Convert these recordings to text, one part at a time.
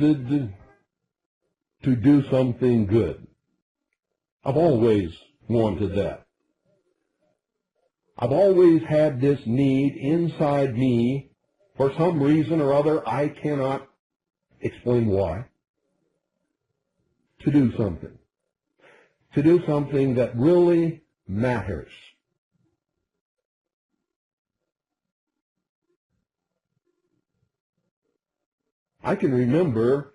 wanted to do something good. I've always wanted that. I've always had this need inside me, for some reason or other, I cannot explain why, to do something. To do something that really matters. I can remember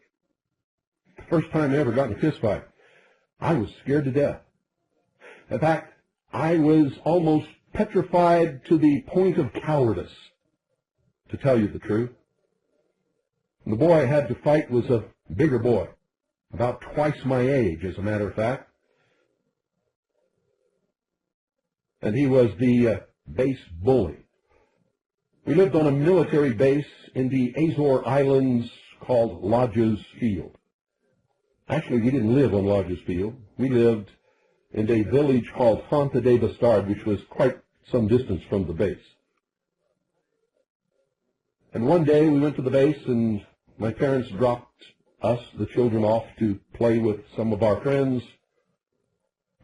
the first time I ever got in a fist fight. I was scared to death. In fact, I was almost petrified to the point of cowardice, to tell you the truth. The boy I had to fight was a bigger boy, about twice my age, as a matter of fact. And he was the base bully. We lived on a military base in the Azore Islands called Lodge's Field. Actually, we didn't live on Lodge's Field. We lived in a village called Fonte de Bastard, which was quite some distance from the base. And one day we went to the base, and my parents dropped us, the children, off to play with some of our friends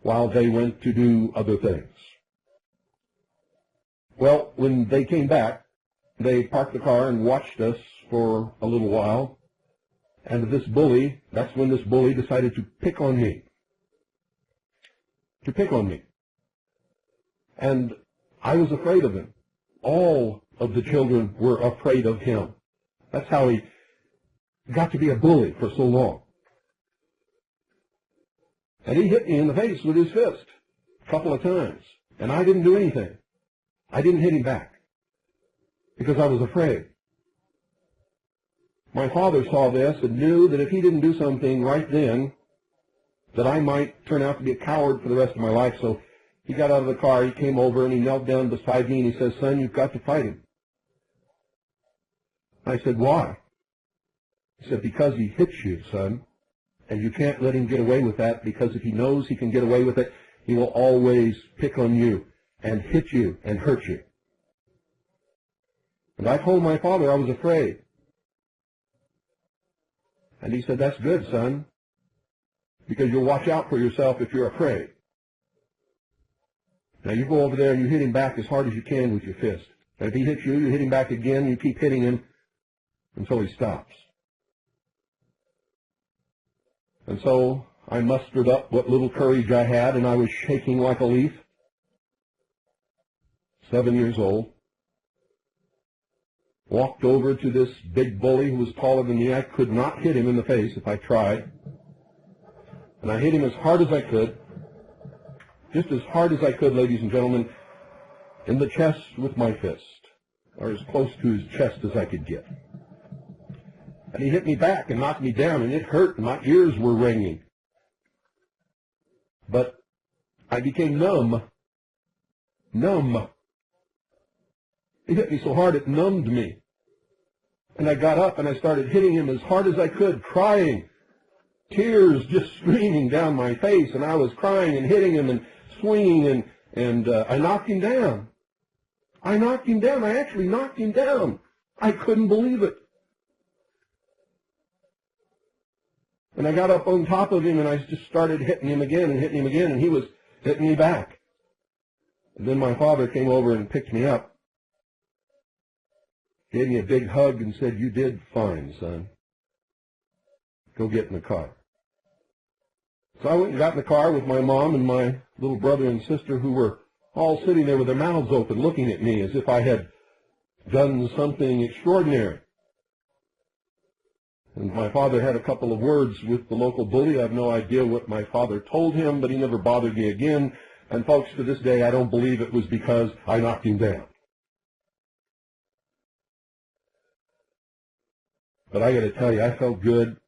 while they went to do other things. Well, when they came back, they parked the car and watched us for a little while. And that's when this bully decided to pick on me. To pick on me. And I was afraid of him. All of the children were afraid of him. That's how he got to be a bully for so long. And he hit me in the face with his fist a couple of times. And I didn't do anything. I didn't hit him back because I was afraid. My father saw this and knew that if he didn't do something right then, that I might turn out to be a coward for the rest of my life. So he got out of the car, he came over, and he knelt down beside me, and he says, "Son, you've got to fight him." I said, "Why?" He said, "Because he hits you, son, and you can't let him get away with that, because if he knows he can get away with it, he will always pick on you and hit you and hurt you." And I told my father I was afraid. And he said, "That's good, son, because you'll watch out for yourself if you're afraid. Now you go over there and you hit him back as hard as you can with your fist. And if he hits you, you hit him back again, you keep hitting him until he stops." And so I mustered up what little courage I had, and I was shaking like a leaf. 7 years old. Walked over to this big bully who was taller than me. I could not hit him in the face if I tried. And I hit him as hard as I could, just as hard as I could, ladies and gentlemen, in the chest with my fist, or as close to his chest as I could get. And he hit me back and knocked me down, and it hurt, and my ears were ringing. But I became numb. Numb. He hit me so hard it numbed me. And I got up and I started hitting him as hard as I could, crying. Tears just streaming down my face, and I was crying and hitting him and swinging, and I knocked him down. I knocked him down. I actually knocked him down. I couldn't believe it. And I got up on top of him, and I just started hitting him again, and he was hitting me back. And then my father came over and picked me up, gave me a big hug, and said, "You did fine, son. Go get in the car." So I went and got in the car with my mom and my little brother and sister, who were all sitting there with their mouths open, looking at me as if I had done something extraordinary. And my father had a couple of words with the local bully. I have no idea what my father told him, but he never bothered me again. And folks, to this day, I don't believe it was because I knocked him down. But I got to tell you, I felt good.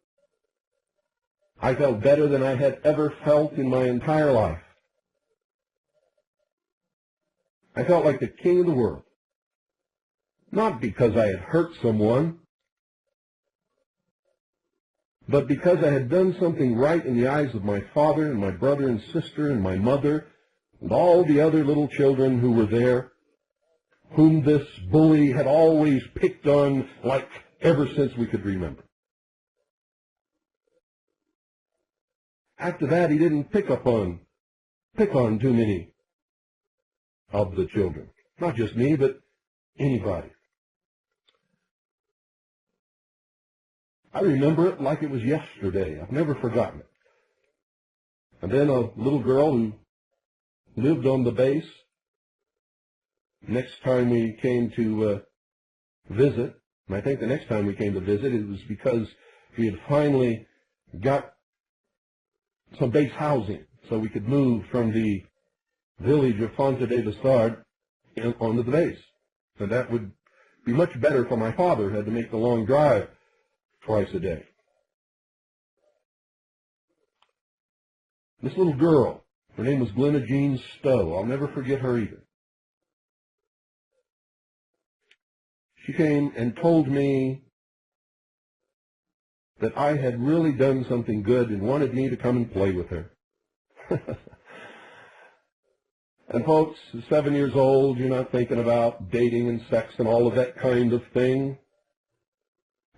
I felt better than I had ever felt in my entire life. I felt like the king of the world. Not because I had hurt someone, but because I had done something right in the eyes of my father and my brother and sister and my mother and all the other little children who were there, whom this bully had always picked on like ever since we could remember. after that, he didn't pick on too many of the children. Not just me, but anybody. I remember it like it was yesterday. I've never forgotten it. And then a little girl who lived on the base, next time we came to visit, and I think the next time we came to visit, it was because we had finally got some base housing so we could move from the village of Fonte de Bessard onto the base. And that would be much better for my father, who had to make the long drive twice a day. This little girl, her name was Glenna Jean Stowe. I'll never forget her either. She came and told me that I had really done something good and wanted me to come and play with her. And folks, 7 years old, you're not thinking about dating and sex and all of that kind of thing.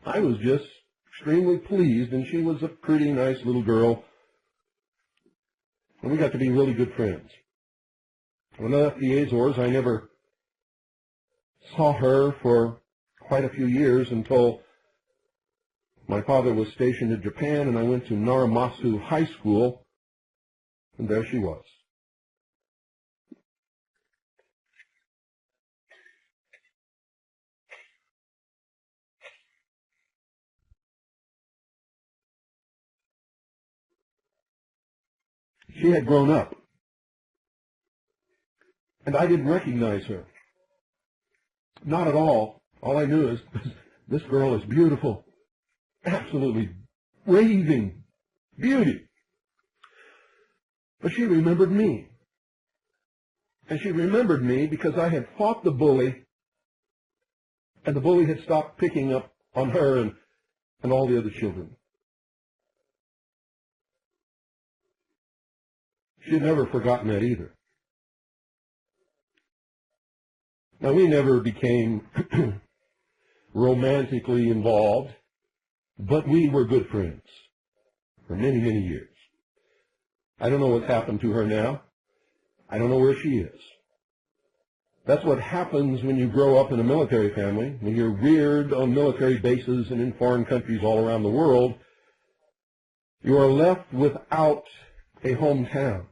I was just extremely pleased, and she was a pretty nice little girl. And we got to be really good friends. When I left the Azores, I never saw her for quite a few years until my father was stationed in Japan, and I went to Naramasu High School, and there she was. She had grown up, and I didn't recognize her. Not at all. All I knew is, this girl is beautiful. Absolutely raving beauty. But she remembered me. And she remembered me because I had fought the bully, and the bully had stopped picking up on her and all the other children. She had never forgotten that either. Now, we never became romantically involved, but we were good friends for many, many years. I don't know what's happened to her now. I don't know where she is. That's what happens when you grow up in a military family, when you're reared on military bases and in foreign countries all around the world. You are left without a hometown.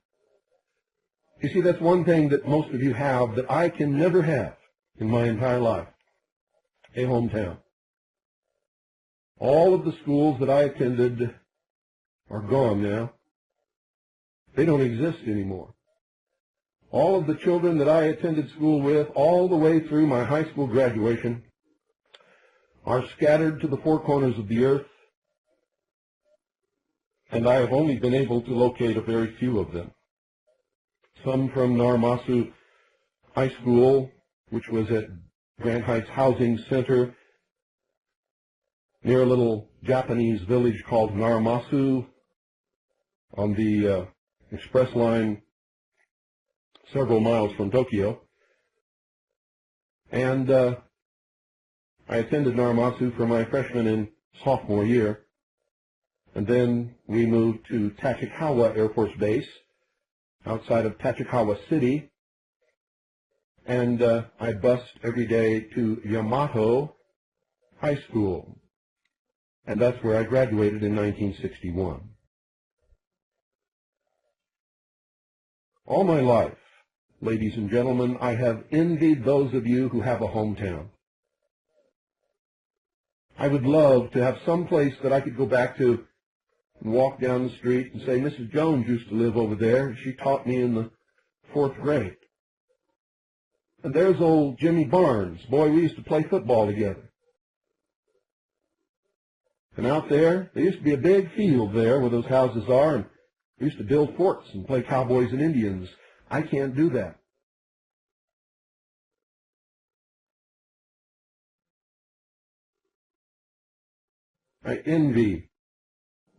You see, that's one thing that most of you have that I can never have in my entire life, a hometown. All of the schools that I attended are gone now. They don't exist anymore. All of the children that I attended school with, all the way through my high school graduation, are scattered to the four corners of the earth, and I have only been able to locate a very few of them. Some from Naramasu High School, which was at Grand Heights Housing Center, near a little Japanese village called Naramasu on the express line several miles from Tokyo. And I attended Naramasu for my freshman and sophomore year. And then we moved to Tachikawa Air Force Base outside of Tachikawa City. And I bused every day to Yamato High School. And that's where I graduated in 1961. All my life, ladies and gentlemen, I have envied those of you who have a hometown. I would love to have some place that I could go back to and walk down the street and say, Mrs. Jones used to live over there. She taught me in the 4th grade. And there's old Jimmy Barnes. Boy, we used to play football together. And out there used to be a big field there where those houses are, and we used to build forts and play cowboys and Indians. I can't do that. I envy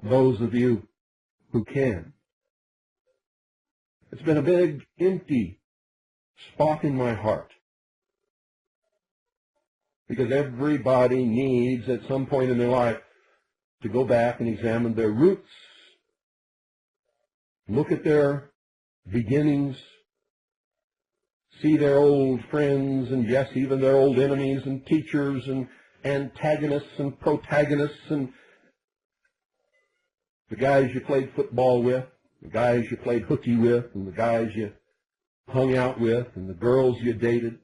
those of you who can. It's been a big, empty spot in my heart. Because everybody needs, at some point in their life, to go back and examine their roots look at their beginnings, see their old friends, and yes, even their old enemies and teachers and antagonists and protagonists, and the guys you played football with, the guys you played hooky with, and the guys you hung out with, and the girls you dated.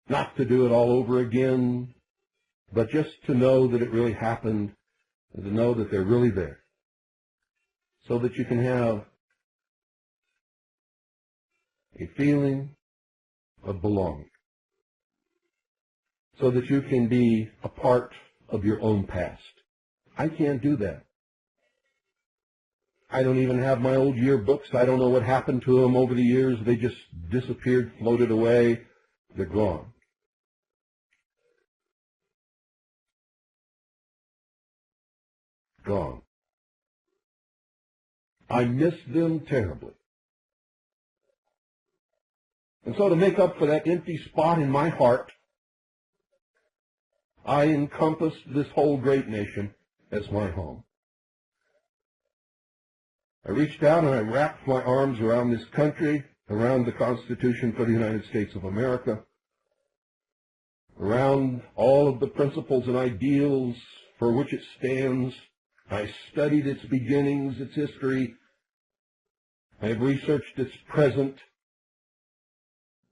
Not to do it all over again, but just to know that it really happened, and to know that they're really there, so that you can have a feeling of belonging, so that you can be a part of your own past. I can't do that. I don't even have my old yearbooks. I don't know what happened to them over the years. They just disappeared, floated away. They're gone. Gone. I miss them terribly. And so to make up for that empty spot in my heart, I encompassed this whole great nation as my home. I reached out and I wrapped my arms around this country, around the Constitution for the United States of America, around all of the principles and ideals for which it stands. I studied its beginnings, its history. I have researched its present,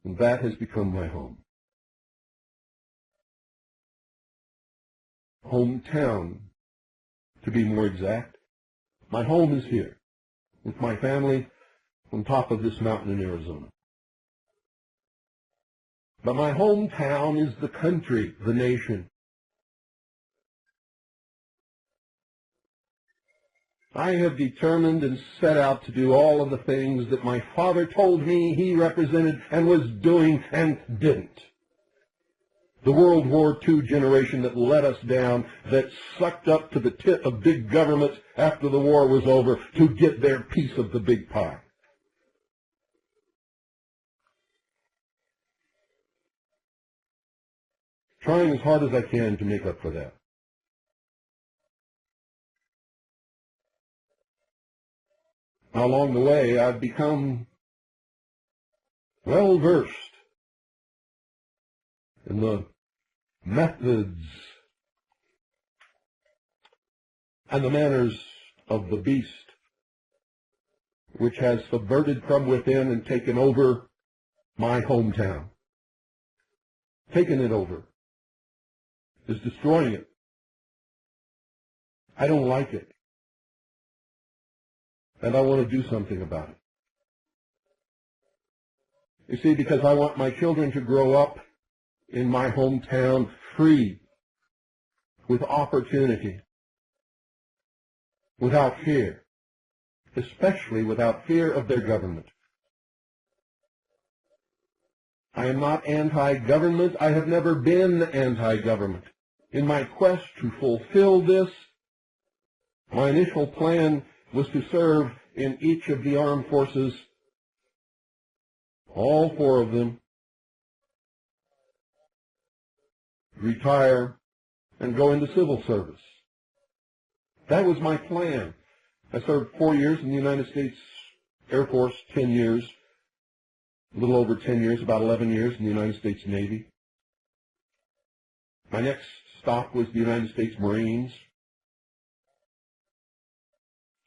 and that has become my home. Hometown, to be more exact. My home is here, with my family on top of this mountain in Arizona. But my hometown is the country, the nation. I have determined and set out to do all of the things that my father told me he represented and was doing and didn't. The World War II generation that let us down, that sucked up to the tit of big government after the war was over to get their piece of the big pie. Trying as hard as I can to make up for that. Now, along the way, I've become well-versed in the methods and the manners of the beast, which has subverted from within and taken over my hometown. Taken it over. Is destroying it. I don't like it. And I want to do something about it. You see, because I want my children to grow up in my hometown free, with opportunity, without fear, especially without fear of their government. I am not anti-government. I have never been anti-government. In my quest to fulfill this, my initial plan was to serve in each of the armed forces, all four of them, retire, and go into civil service. That was my plan. I served 4 years in the United States Air Force, 10 years, a little over 10 years, about 11 years in the United States Navy. My next stop was the United States Marines.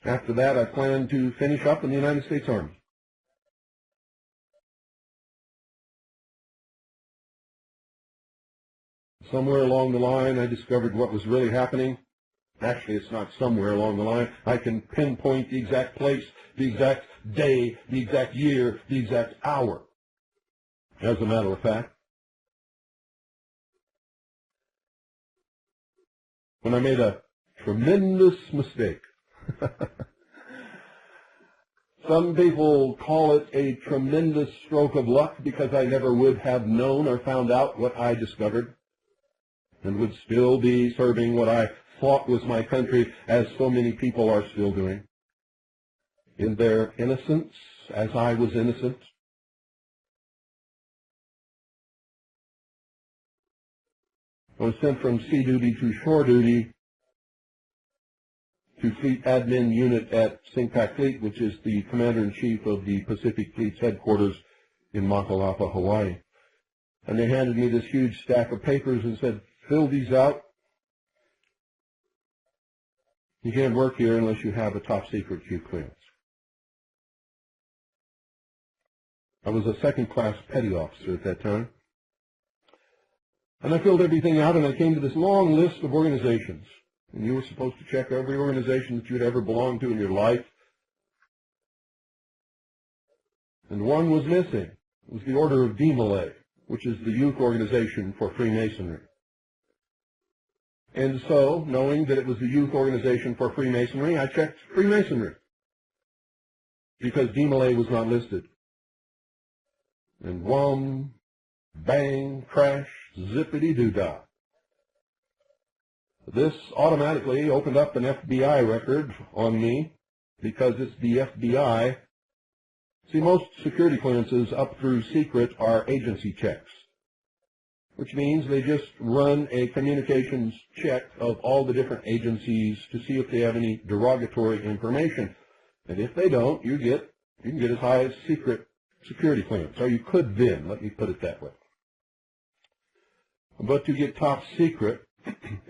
After that, I planned to finish up in the United States Army. Somewhere along the line, I discovered what was really happening. Actually, it's not somewhere along the line. I can pinpoint the exact place, the exact day, the exact year, the exact hour. As a matter of fact, when I made a tremendous mistake. Some people call it a tremendous stroke of luck because I never would have known or found out what I discovered, and would still be serving what I thought was my country, as so many people are still doing. In their innocence, as I was innocent. I was sent from sea duty to shore duty to Fleet Admin Unit at SINCPAC Fleet, which is the Commander-in-Chief of the Pacific Fleet's headquarters in Makalapa, Hawaii. And they handed me this huge stack of papers and said, fill these out. You can't work here unless you have a top secret Q clearance. I was a second-class petty officer at that time. And I filled everything out, and I came to this long list of organizations. And you were supposed to check every organization that you'd ever belonged to in your life. And one was missing. It was the Order of Demolay, which is the youth organization for Freemasonry. And so, knowing that it was the youth organization for Freemasonry, I checked Freemasonry, because Demolay was not listed. And wham, bang, crash, zippity-doo-dah. This automatically opened up an FBI record on me, because it's the FBI. See, most security clearances up through secret are agency checks, which means they just run a communications check of all the different agencies to see if they have any derogatory information. And if they don't, you can get as high as secret security clearance, or you could then, let me put it that way. But to get top secret,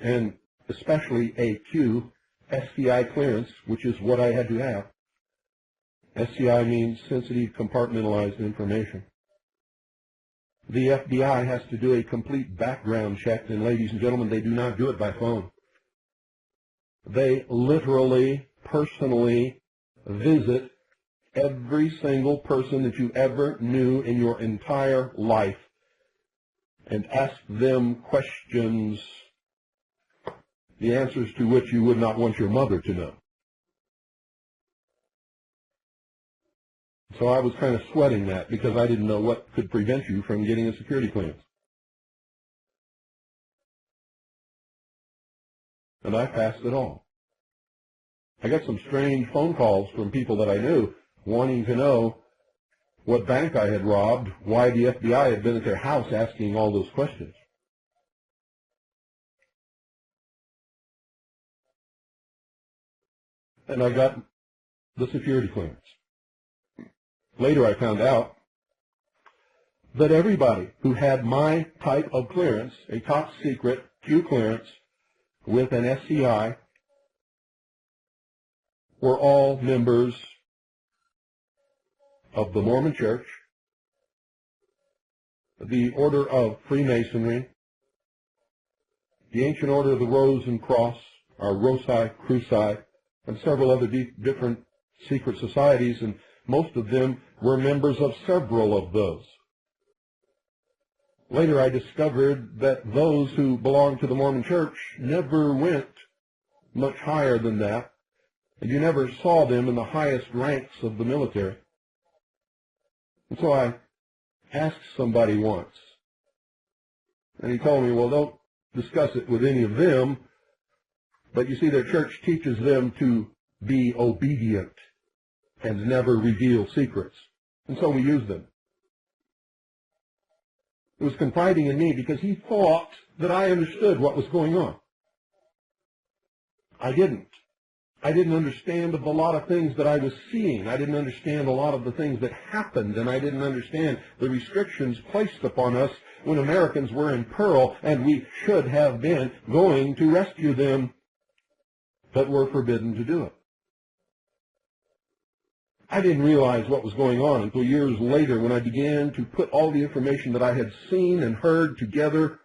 and especially AQ, SCI clearance, which is what I had to have. SCI means sensitive compartmentalized information. The FBI has to do a complete background check, and ladies and gentlemen, they do not do it by phone. They literally, personally visit every single person that you ever knew in your entire life and ask them questions, the answers to which you would not want your mother to know. So I was kind of sweating that because I didn't know what could prevent you from getting a security clearance. And I passed it all. I got some strange phone calls from people that I knew wanting to know what bank I had robbed, why the FBI had been at their house asking all those questions. And I got the security clearance. Later I found out that everybody who had my type of clearance, a top secret Q clearance with an SCI, were all members of the Mormon Church, the Order of Freemasonry, the Ancient Order of the Rose and Cross, or Rosae Cruci, and several other different secret societies, and most of them were members of several of those. Later I discovered that those who belonged to the Mormon Church never went much higher than that, and you never saw them in the highest ranks of the military. And so I asked somebody once, and he told me, well, don't discuss it with any of them, but you see, their church teaches them to be obedient and never reveal secrets. And so we use them. He was confiding in me because he thought that I understood what was going on. I didn't. I didn't understand a lot of things that I was seeing. I didn't understand a lot of the things that happened, and I didn't understand the restrictions placed upon us when Americans were in peril, and we should have been going to rescue them, but were forbidden to do it. I didn't realize what was going on until years later when I began to put all the information that I had seen and heard together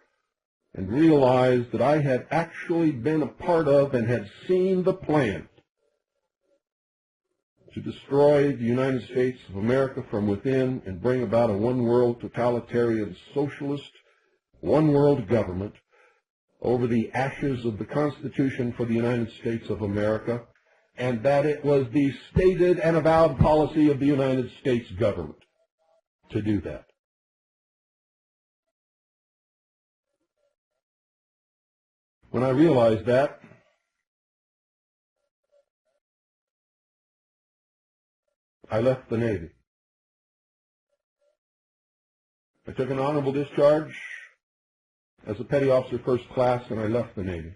and realized that I had actually been a part of and had seen the plan to destroy the United States of America from within and bring about a one-world totalitarian socialist, one-world government over the ashes of the Constitution for the United States of America, and that it was the stated and avowed policy of the United States government to do that. When I realized that, I left the Navy. I took an honorable discharge as a petty officer first class, and I left the Navy.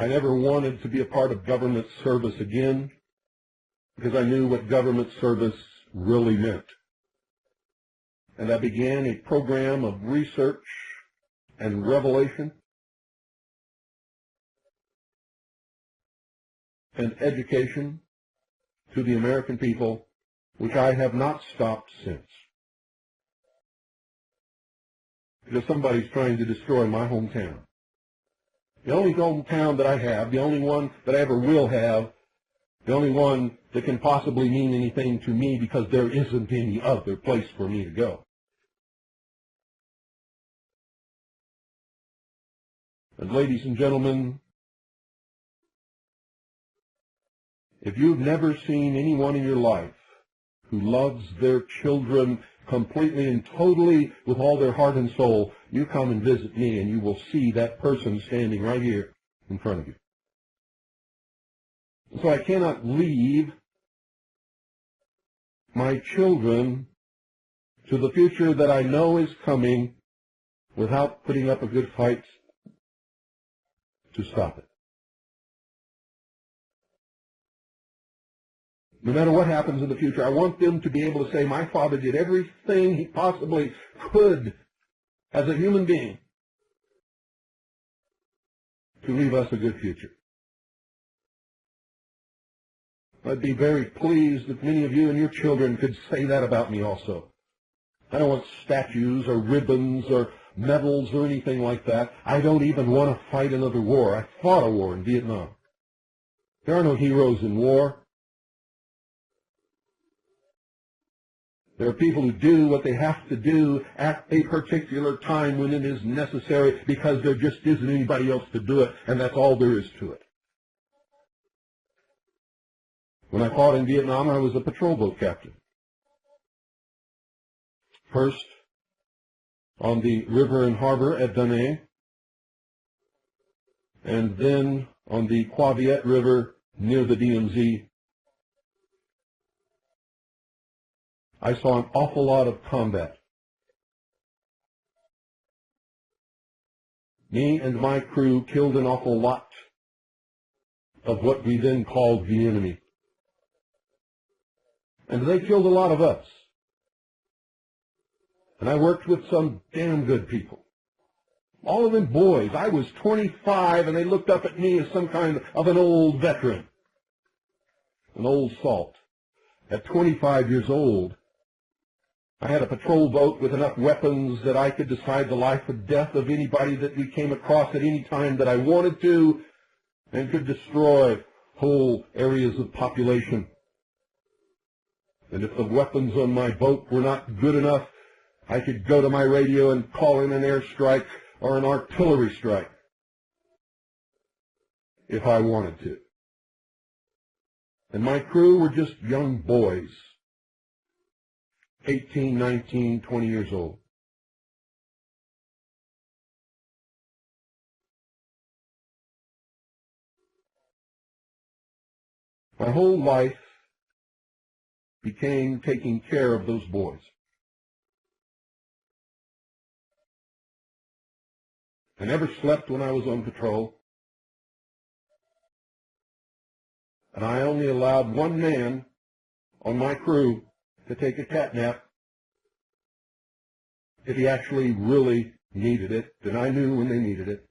I never wanted to be a part of government service again because I knew what government service really meant. And I began a program of research and revelation and education to the American people, which I have not stopped since. Because somebody's trying to destroy my hometown. The only hometown that I have, the only one that I ever will have, the only one that can possibly mean anything to me because there isn't any other place for me to go. And ladies and gentlemen, if you've never seen anyone in your life who loves their children completely and totally with all their heart and soul, you come and visit me and you will see that person standing right here in front of you. And so I cannot leave my children to the future that I know is coming without putting up a good fight to stop it. No matter what happens in the future, I want them to be able to say, my father did everything he possibly could as a human being to leave us a good future. I'd be very pleased if many of you and your children could say that about me also. I don't want statues or ribbons or medals or anything like that. I don't even want to fight another war. I fought a war in Vietnam. There are no heroes in war. There are people who do what they have to do at a particular time when it is necessary because there just isn't anybody else to do it, and that's all there is to it. When I fought in Vietnam, I was a patrol boat captain. First on the river and harbor at Da Nang, and then on the Qua Viet River near the DMZ. I saw an awful lot of combat. Me and my crew killed an awful lot of what we then called the enemy. And they killed a lot of us. And I worked with some damn good people. All of them boys. I was 25 and they looked up at me as some kind of an old veteran. An old salt. At 25 years old, I had a patrol boat with enough weapons that I could decide the life or death of anybody that we came across at any time that I wanted to, and could destroy whole areas of population. And if the weapons on my boat were not good enough, I could go to my radio and call in an airstrike or an artillery strike if I wanted to. And my crew were just young boys, 18, 19, 20 years old. My whole life became taking care of those boys. I never slept when I was on patrol, and I only allowed one man on my crew to take a cat nap if he actually really needed it, and I knew when they needed it.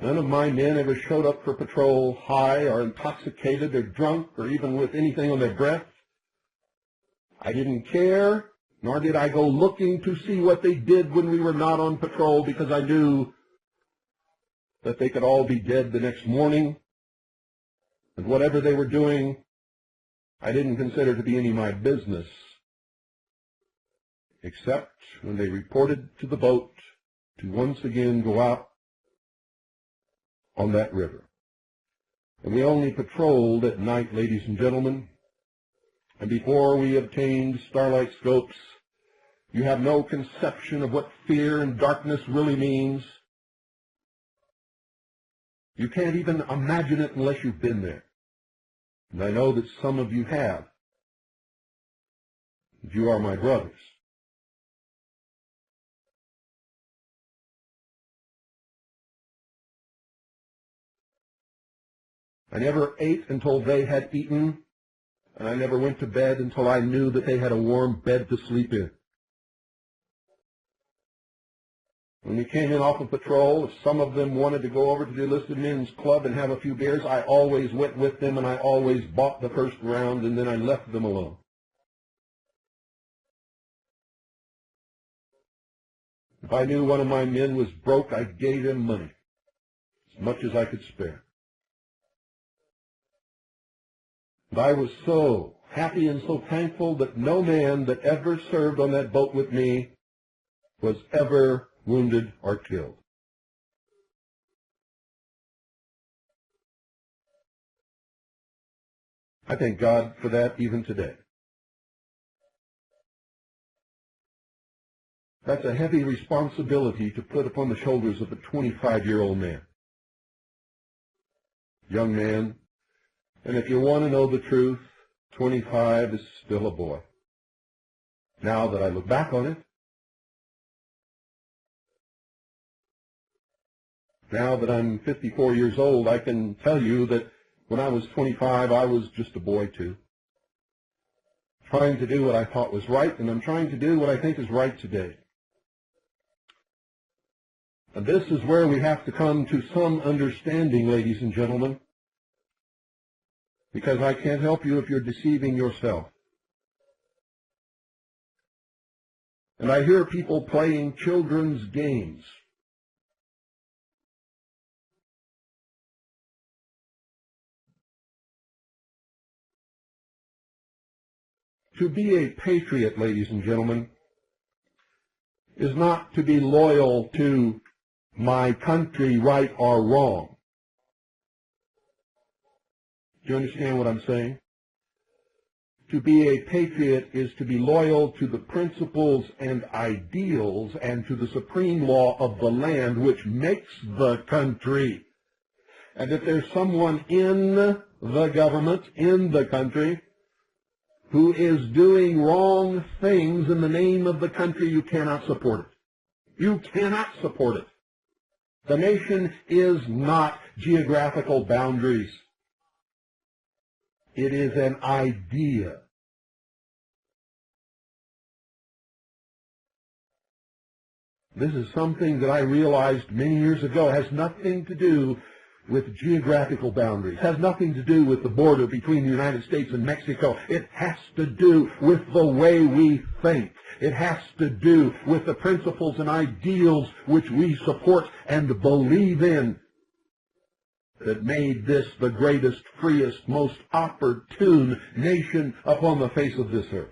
None of my men ever showed up for patrol high or intoxicated or drunk or even with anything on their breath. I didn't care, nor did I go looking to see what they did when we were not on patrol, because I knew that they could all be dead the next morning. And whatever they were doing, I didn't consider to be any of my business, except when they reported to the boat to once again go out on that river. And we only patrolled at night, ladies and gentlemen. And before we obtained starlight scopes, you have no conception of what fear and darkness really means. You can't even imagine it unless you've been there. And I know that some of you have. You are my brothers. I never ate until they had eaten, and I never went to bed until I knew that they had a warm bed to sleep in. When we came in off of patrol, if some of them wanted to go over to the enlisted men's club and have a few beers, I always went with them, and I always bought the first round, and then I left them alone. If I knew one of my men was broke, I gave him money, as much as I could spare. And I was so happy and so thankful that no man that ever served on that boat with me was ever wounded or killed. I thank God for that even today. That's a heavy responsibility to put upon the shoulders of a 25-year-old man. Young man, and if you want to know the truth, 25 is still a boy. Now that I look back on it, now that I'm 54 years old, I can tell you that when I was 25, I was just a boy too. Trying to do what I thought was right, and I'm trying to do what I think is right today. And this is where we have to come to some understanding, ladies and gentlemen, because I can't help you if you're deceiving yourself. And I hear people playing children's games. To be a patriot, ladies and gentlemen, is not to be loyal to my country, right or wrong. Do you understand what I'm saying? To be a patriot is to be loyal to the principles and ideals and to the supreme law of the land which makes the country. And if there's someone in the government, in the country, who is doing wrong things in the name of the country, you cannot support it. You cannot support it. The nation is not geographical boundaries. It is an idea. This is something that I realized many years ago. It has nothing to do with geographical boundaries. It has nothing to do with the border between the United States and Mexico. It has to do with the way we think. It has to do with the principles and ideals which we support and believe in that made this the greatest, freest, most opportune nation upon the face of this earth.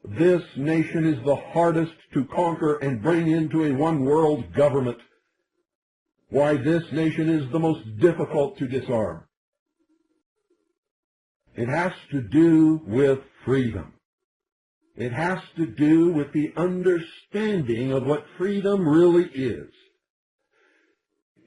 This nation is the hardest to conquer and bring into a one-world government. Why, this nation is the most difficult to disarm. It has to do with freedom. It has to do with the understanding of what freedom really is.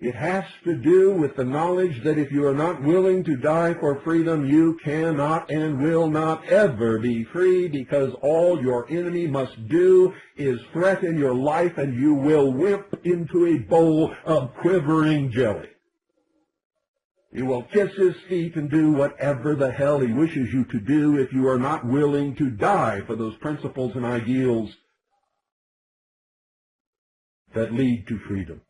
It has to do with the knowledge that if you are not willing to die for freedom, you cannot and will not ever be free, because all your enemy must do is threaten your life and you will whip into a bowl of quivering jelly. You will kiss his feet and do whatever the hell he wishes you to do if you are not willing to die for those principles and ideals that lead to freedom.